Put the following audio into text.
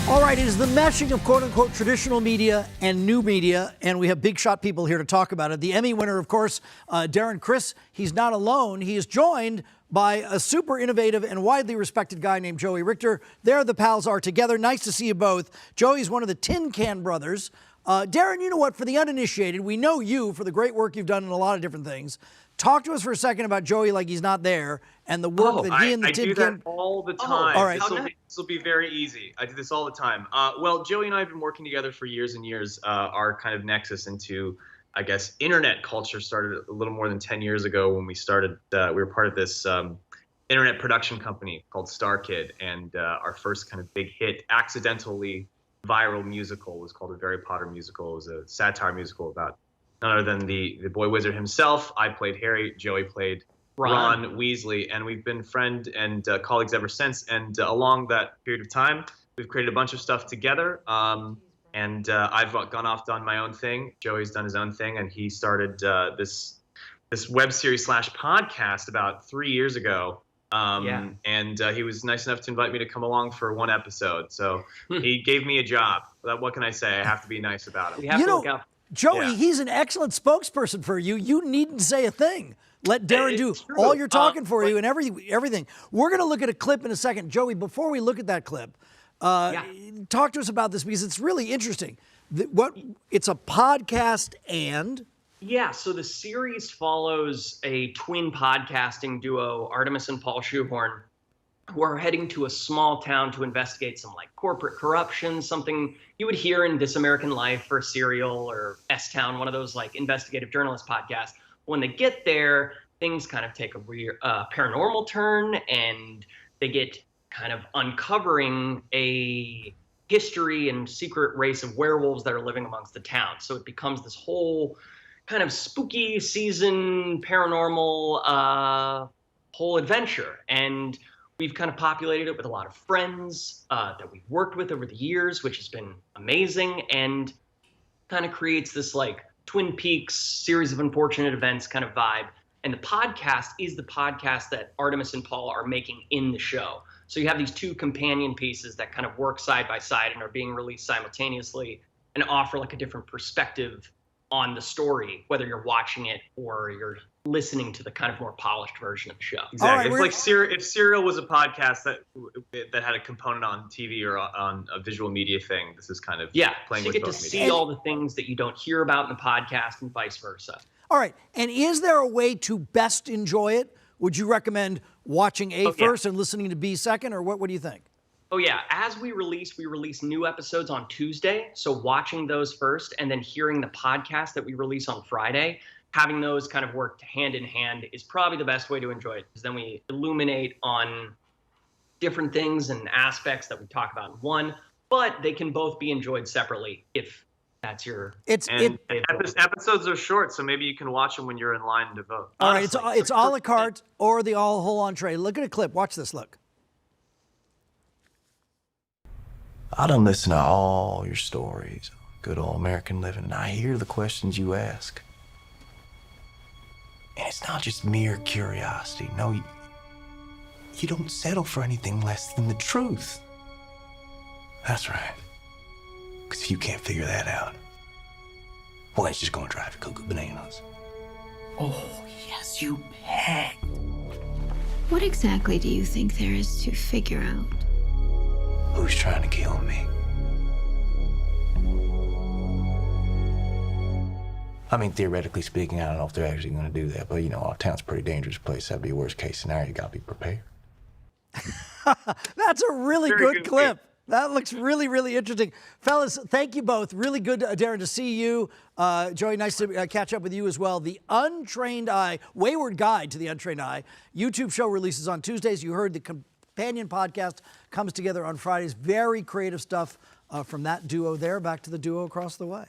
All right, it is the meshing of quote-unquote traditional media and new media, and we have big shot people here to talk about it. The Emmy winner, of course, Darren Criss. He's not alone. He is joined by a super innovative and widely respected guy named Joey Richter. There the pals are together. Nice to see you both. Joey's one of the Tin Can brothers. Darren, you know what? For the uninitiated, we know you for the great work you've done in a lot of different things. Talk to us for a second about Joey like he's not there and the work that he and the Tin Can... I do that all the time. All right. This will be very easy. I do this all the time. Well, Joey and I have been working together for years and years. Our kind of nexus into, I guess, internet culture started a little more than 10 years ago when we started. We were part of this internet production company called Star Kid, and our first kind of big hit, accidentally viral musical was called A Harry Potter Musical. It was a satire musical about none other than the boy wizard himself. I played Harry, Joey played Ron Weasley, and we've been friends and colleagues ever since. And along that period of time, we've created a bunch of stuff together. And I've gone off, done my own thing. Joey's done his own thing, and he started this web series / podcast about 3 years ago. And he was nice enough to invite me to come along for one episode. So he gave me a job. What can I say? I have to be nice about it. We have to look out. Joey, he's an excellent spokesperson for you. You needn't say a thing. Let Darren do all your talking for you and everything. We're going to look at a clip in a second. Joey, before we look at that clip, talk to us about this because it's really interesting. It's a podcast and... Yeah, so the series follows a twin podcasting duo, Artemis and Paul Shoehorn, who are heading to a small town to investigate some like corporate corruption, something you would hear in This American Life or Serial or S-Town, one of those like investigative journalist podcasts. When they get there, things kind of take a paranormal turn, and they get kind of uncovering a history and secret race of werewolves that are living amongst the town. So it becomes this whole kind of spooky season paranormal whole adventure. And we've kind of populated it with a lot of friends that we've worked with over the years, which has been amazing, and kind of creates this like Twin Peaks series of unfortunate events kind of vibe. And the podcast is the podcast that Artemis and Paul are making in the show. So you have these two companion pieces that kind of work side by side and are being released simultaneously and offer like a different perspective on the story, whether you're watching it or you're listening to the kind of more polished version of the show. Exactly. Right, if Serial was a podcast that had a component on TV or on a visual media thing, this is kind of playing so with both media. You get to see all the things that you don't hear about in the podcast and vice versa. All right. And is there a way to best enjoy it? Would you recommend watching A first and listening to B second, or what do you think? Oh, yeah. As we release new episodes on Tuesday. So watching those first and then hearing the podcast that we release on Friday, having those kind of work hand in hand is probably the best way to enjoy it, because then we illuminate on different things and aspects that we talk about in one, but they can both be enjoyed separately if that's your... Episodes are short, so maybe you can watch them when you're in line to vote. All right, it's a la carte or the whole entree. Look at a clip. Watch this. Look. I done listen to all your stories, good old American living, and I hear the questions you ask. And it's not just mere curiosity. No, you don't settle for anything less than the truth. That's right. Because if you can't figure that out, well, it's just gonna drive you cuckoo bananas. Oh, yes, you bet. What exactly do you think there is to figure out? Who's trying to kill me? I mean, theoretically speaking, I don't know if they're actually going to do that, but you know, our town's a pretty dangerous place. That'd be a worst case scenario. You gotta be prepared. That's a really good clip. That looks really, really interesting. Fellas, thank you both. Really good, Darren, to see you. Joey, nice to catch up with you as well. The Untrained Eye, Wayward Guide to the Untrained Eye, YouTube show releases on Tuesdays. You heard the companion podcast comes together on Fridays. Very creative stuff from that duo there. Back to the duo across the way.